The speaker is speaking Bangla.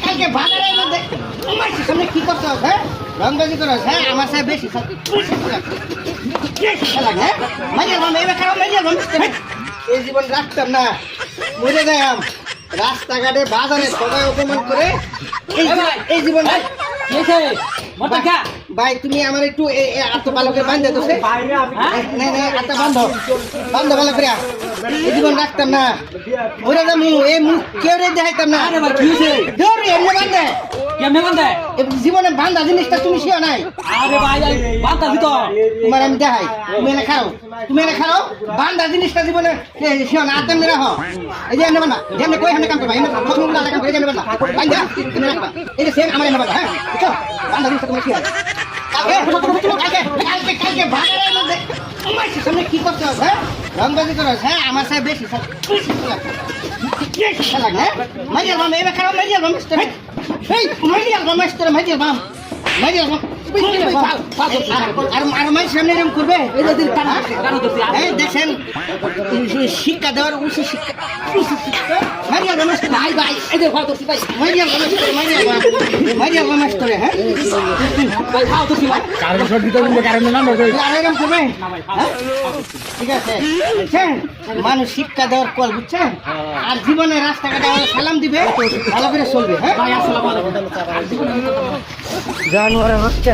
কালকে বাজারের মধ্যে আমার সামনে কি করতে হবে? হ্যাঁ, রংবাজি করো। হ্যাঁ, আমার সাথে বেশি লাগে। মাইয়া বাম এবার খারাপ মাইয়া বাম এই জীবন রাখতাম না, মরে যাইম। রাস্তাঘাটে বাজারে সবাই অপমান করে এই জীবন। ভাই তুমি আমার একটু এত ভালো করে বান্ধে তো এত বান্ধ বান্ধ ভালো করে এই জীবন রাখতাম না, মরে যাম। এই মুখ কেউ দেখাইতাম না। এমনি বান্ধে জীবনে বান্ধা জিনিসটা তুমি শিও নাই। তোমার আমি দেখাই, তুমি এনে খাও, তুমি এনে খাও। বান্ধা জিনিসটা জীবনে শিও না। আর তেমনি রাখো। এই যে এনে বান্ধা যেমনি কই এনে কাম করবা, এনে কাম করে এনে বান্ধা বান্ধা এনে রাখবা। এই যে সেম আমার এনে বান্ধা। হ্যাঁ, বুঝছো? বান্ধা জিনিসটা তুমি শিও। কালকে বাজারের মধ্যে আমার সামনে কি করতে হবে? হ্যাঁ, রংবাজি করো। হ্যাঁ, আমার সাথে বেশি লাগে। মাইয়ার বাম এবার খারাপ মাইয়ার বাম মাইয়ার বাম মাস্টার মাইয়ার বাম মাইয়ার বাম আর মাই সামনে এরকম করবে। দেখেন শিক্ষা দেওয়ার উচিত শিক্ষা মাইয়ার বাম ভাই ভাই এদের ভাই করছি ভাই মাইয়ার বাম মাইয়ার বাম মাস্টার। হ্যাঁ ঠিক আছে, মানুষ শিক্ষা দেওয়ার পর বুঝছেন, আর জীবনে রাস্তাঘাটে সালাম দিবে, ভালো করে চলবে। হ্যাঁ, জানুয়ারি হচ্ছে।